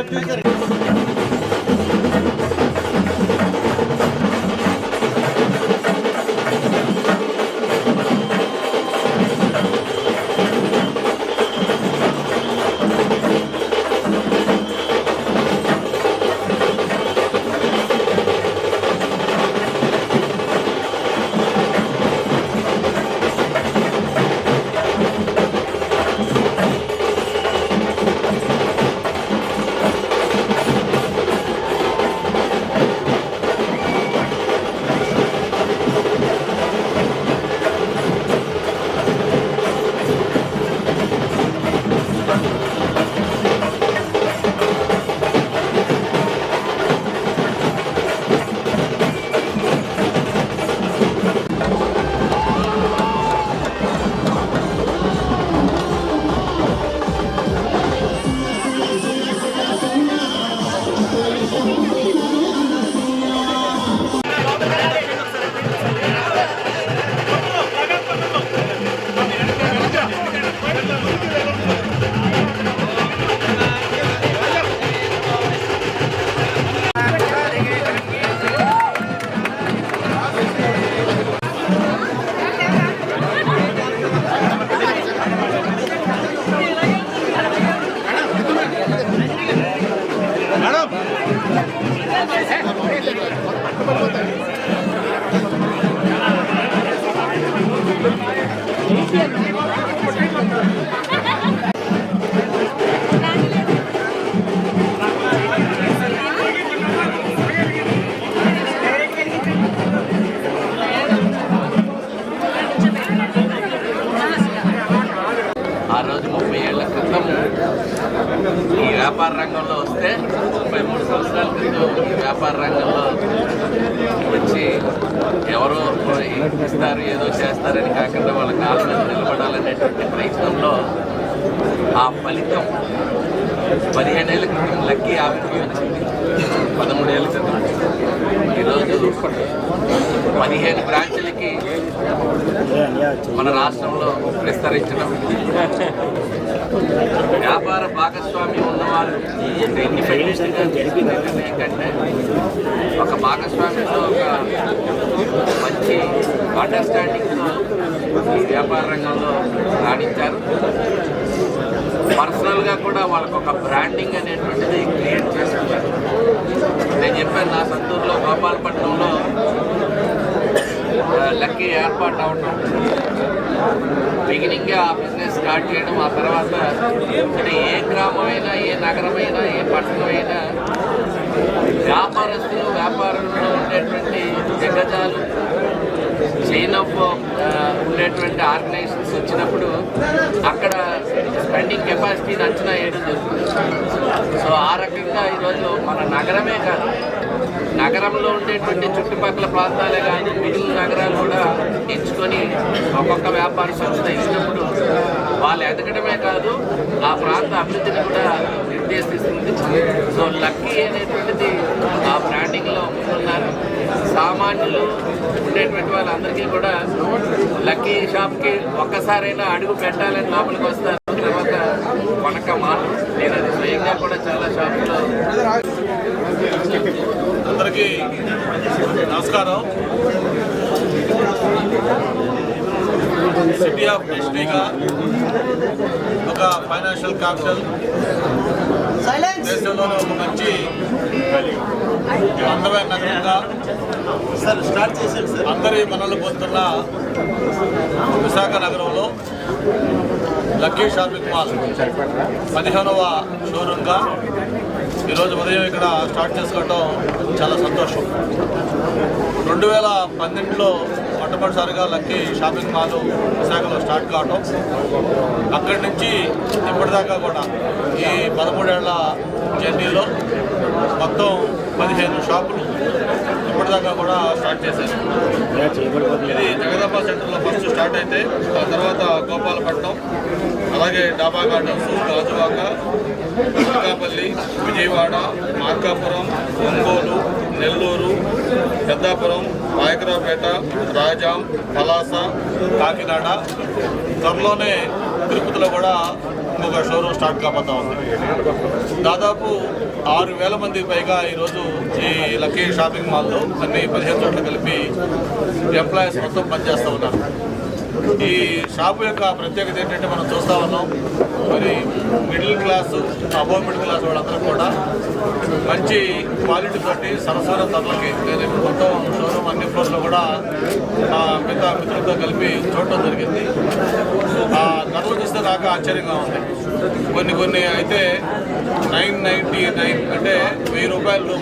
ఆ రోజు 30 ఏళ్ల క్రితం ఈ వ్యాపార రంగంలో వస్తే 33 సంవత్సరాల క్రితం ఈ వ్యాపార రంగంలో వచ్చి ఎవరో ఇస్తారు ఏదో చేస్తారని కాకుండా వాళ్ళ కాళ్ళ మీద నిలబడాలనేటువంటి ప్రయత్నంలో ఆ ఫలితం 15 ఏళ్ల క్రితం లక్కీ ఆవిర్భవించింది. 13 ఏళ్ల క్రితం ఈరోజు 15 బ్రాంచ్లకి మన రాష్ట్రంలో విస్తరించడం, వ్యాపార భాగస్వామ్యం ఉన్నవారు ఇండిపెండెంట్గా తీసుకునే నిర్ణయం కంటే ఒక భాగస్వామ్యంలో ఒక మంచి అండర్స్టాండింగ్తో ఈ వ్యాపార రంగంలో రాణించారు. పర్సనల్గా కూడా వాళ్ళకు ఒక బ్రాండింగ్ అనేటువంటిది క్రియేట్ చేసుకున్నారు. నేను చెప్పాను, నా సొంతూరులో గోపాలపట్నంలో లక్కీ ఏర్పాటు అవడం, బిగినింగ్గా ఆ బిజినెస్ స్టార్ట్ చేయడం, ఆ తర్వాత ఏ గ్రామమైనా ఏ నగరమైనా ఏ పట్టణమైనా వ్యాపారస్తులు వ్యాపారంలో ఉండేటువంటి దిగ్గజాలు చైన్ ఆఫ్ ఉండేటువంటి ఆర్గనైజేషన్స్ వచ్చినప్పుడు అక్కడ స్పెండింగ్ కెపాసిటీని అంచనా వేయడం జరుగుతుంది. సో ఆ రకంగా ఈరోజు మన నగరమే కాదు, నగరంలో ఉండేటువంటి చుట్టుపక్కల ప్రాంతాలే కాదు, మిగిలిన నగరాలు కూడా ఎంచుకొని ఒక్కొక్క వ్యాపార సంస్థ ఇచ్చినప్పుడు వాళ్ళు ఎదగడమే కాదు ఆ ప్రాంత అభివృద్ధిని కూడా నిర్దేశిస్తుంది. సో లక్కీ అనేటువంటిది ఆ బ్రాండింగ్లో ముందున్నారు. సామాన్యులు ఉండేటువంటి వాళ్ళందరికీ కూడా లక్కీ షాప్కి ఒక్కసారైనా అడుగు పెట్టాలని లోపలికి వస్తారు. తర్వాత కొనక మాట నేను అది స్వయంగా కూడా చాలా షాపులో. అందరికీ నమస్కారం. సిటీ ఆఫ్ డెస్టినీగా ఒక ఫైనాన్షియల్ క్యాపిటల్, దేశంలోనే ఒక మంచి అందమైన నగరంగా అందరి మనల్ని పొందుతున్న విశాఖ నగరంలో లక్కీ షాపింగ్ మాల్ 15వ షోరూమ్గా ఈరోజు ఉదయం ఇక్కడ స్టార్ట్ చేసుకోవడం చాలా సంతోషం. 2012లో మొట్టమొదటిసారిగా లక్కీ షాపింగ్ మాల్ విశాఖలో స్టార్ట్ కావడం, అక్కడి నుంచి ఇప్పటిదాకా కూడా ఈ 13 ఏళ్ల జర్నీలో మొత్తం 15 షాపులు ఇప్పటిదాకా కూడా స్టార్ట్ చేశారు. ఇది జగదాంబ సెంటర్లో ఫస్ట్ స్టార్ట్ అయితే ఆ తర్వాత గోపాలపట్నం, అలాగే డాబా గార్డెన్స్, గాజువాక, అనకాపల్లి, విజయవాడ, మార్కాపురం, ఒంగోలు, నెల్లూరు, పెద్దాపురం, నాయకరావుపేట, రాజాం, పలాస, కాకినాడ, త్వరలోనే తిరుపతిలో కూడా ఇంకొక షోరూమ్ స్టార్ట్ కాబోతా ఉంది. దాదాపు 6,000 మందికి పైగా ఈరోజు ఈ లక్కీ షాపింగ్ మాల్లో అన్ని 15 చోట్ల కలిపి ఎంప్లాయీస్ మొత్తం పనిచేస్తూ ఉన్నారు. ఈ షాపు యొక్క ప్రత్యేకత ఏంటంటే మనం చూస్తూ ఉన్నాం, మరి middle class, above middle class వాళ్ళందరూ కూడా మంచి క్వాలిటీ తోటి సరసమైన ధరలకి నేను మొత్తం షోరూమ్ అన్ని ఫ్లోర్లో కూడా మిత్రులతో కలిపి చూడటం జరిగింది. ఆ ధరలు చూస్తే నాకు ఆశ్చర్యంగా ఉంది. కొన్ని అయితే 999 అంటే 1000 రూపాయలు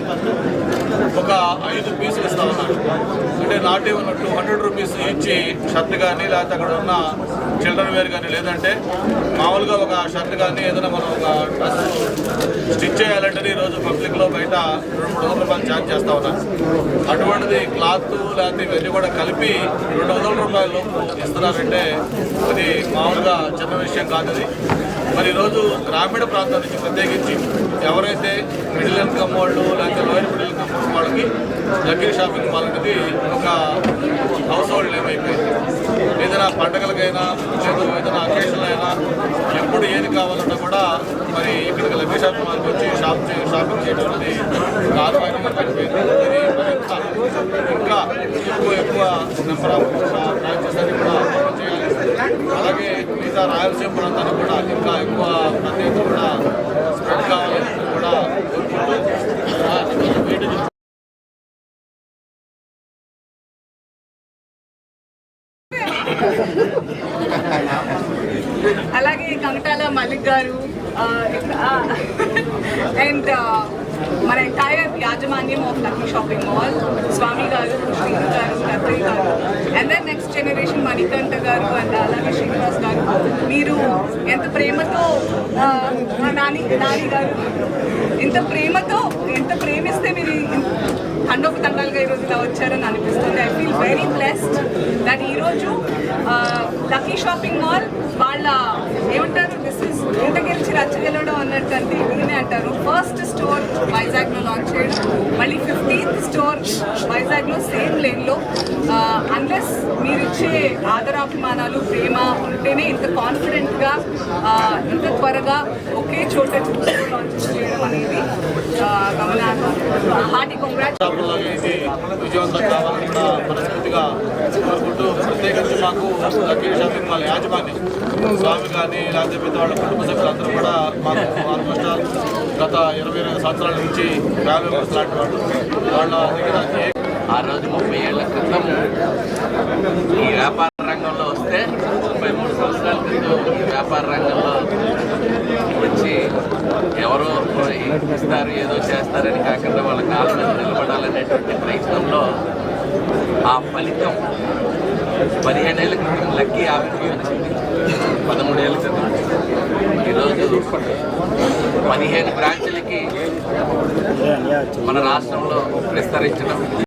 ఒక 5 పీసులు ఇస్తా ఉన్నారు. అంటే నాట్ ఈవెన్ 200 రూపీస్ ఇచ్చి షర్ట్ కానీ లేకపోతే అక్కడ ఉన్న చిల్డ్రన్ వేర్ కానీ లేదంటే మామూలుగా ఒక షర్ట్ కానీ ఏదైనా మనం ఒక డ్రెస్ స్టిచ్ చేయాలంటే ఈరోజు పబ్లిక్లో బయట 200-300 రూపాయలు ఛార్జ్ చేస్తూ ఉన్నారు. అటువంటిది క్లాత్ లేకపోతే ఇవన్నీ కూడా కలిపి 200 రూపాయలు ఇస్తున్నారంటే అది మామూలుగా చిన్న విషయం కాదు. అది మరి ఈరోజు గ్రామీణ ప్రాంతం నుంచి ప్రత్యేకించి ఎవరైతే మిడిల్ ఇన్కమ్ వాళ్ళు లేకపోతే లోయర్ మిడిల్ ఇన్కమ్ వాళ్ళకి లక్కీ షాపింగ్ మాల్ అనేది ఒక హౌస్ హోల్డ్ ఏమైపోయింది. ఏదైనా పండగలకైనా లేదా ఏదైనా అకేషన్ అయినా ఎప్పుడు ఏది కావాలన్నా కూడా మరి ఇక్కడికి లక్కీ షాపింగ్ మాల్కి వచ్చి షాపింగ్ చేయడం అనేది ఆదాయంగా పడిపోయింది. ఇది ఇంకా ఎక్కువ నెంబర్ ఆఫ్ బ్రాంచెస్ అన్ని కూడా చేయాలి. అలాగే మిగతా రాయలసీమ ప్రాంతానికి కూడా ఇంకా ఎక్కువ ప్రత్యేకత కూడా స్ప్రెడ్ కావాలని కూడా కోరుకుంటూ అలాగే కంగటాల మల్లిక్ గారు అండ్ మన ఎంటైర్ యాజమాన్యం of Lucky shopping mall, Swami garu, Srinu garu, Rattaiah garu, and then next generation Manikanta garu and అలాగే శ్రీనివాస్ గారు, మీరు ఎంత ప్రేమతో నాని గారు ఎంత ప్రేమిస్తే మీరు తండోపతండాలుగా ఈరోజు ఇలా వచ్చారని అనిపిస్తుంది. I feel very blessed that ఈరోజు లక్కీ షాపింగ్ మాల్ వాళ్ళ ఏమంటారు, దిస్ ఇస్ ఎంత గెలిచి రచ్చ గెలవడం అన్నట్టు అంటే దీనే అంటారు. ఫస్ట్ స్టోర్ వైజాగ్లో లాంచ్ చేయడం, మళ్ళీ 15th స్టోర్ వైజాగ్లో సేమ్ లేన్లో. అన్లెస్ మీరు ఇచ్చే ఆదరాభిమానాలు, ప్రేమ ఉంటేనే ఇంత కాన్ఫిడెంట్గా ఇంత త్వరగా ఒకే చోట లాంచ్ చేయడం అనేది గమనార్హం. Hearty congrats. ఇది విజయవంతం కావాలని కూడా మనస్ఫూర్తిగా కోరుకుంటూ ప్రత్యేకించి మాకు లక్కీ షాపింగ్ మాల్ యాజమాన్యం స్వామి కానీ లేకపోతే మిగతా వాళ్ళ కుటుంబ సభ్యులందరూ కూడా మాకు ఆల్మోస్ట్ గత 20 సంవత్సరాల నుంచి ఫ్యామిలీ మెంబర్స్ లాంటి వాళ్ళ దగ్గర ఆ రోజు 30 ఏళ్ల క్రితం ఈ వ్యాపార రంగంలో వస్తే 33 సంవత్సరాల క్రితం ఈ వ్యాపార రంగంలో వచ్చి ఎవరో ఇస్తారు ఏదో చేస్తారని కాకుండా వాళ్ళ కాళ్ళ మీద నిలబడాలనేటువంటి ప్రయత్నంలో ఆ ఫలితం 15 ఏళ్ల క్రితం లక్కీ ఆవిర్భావం వచ్చింది. 13 ఏళ్ల క్రితం ఈరోజు 15 బ్రాంచ్లకి మన రాష్ట్రంలో విస్తరించడం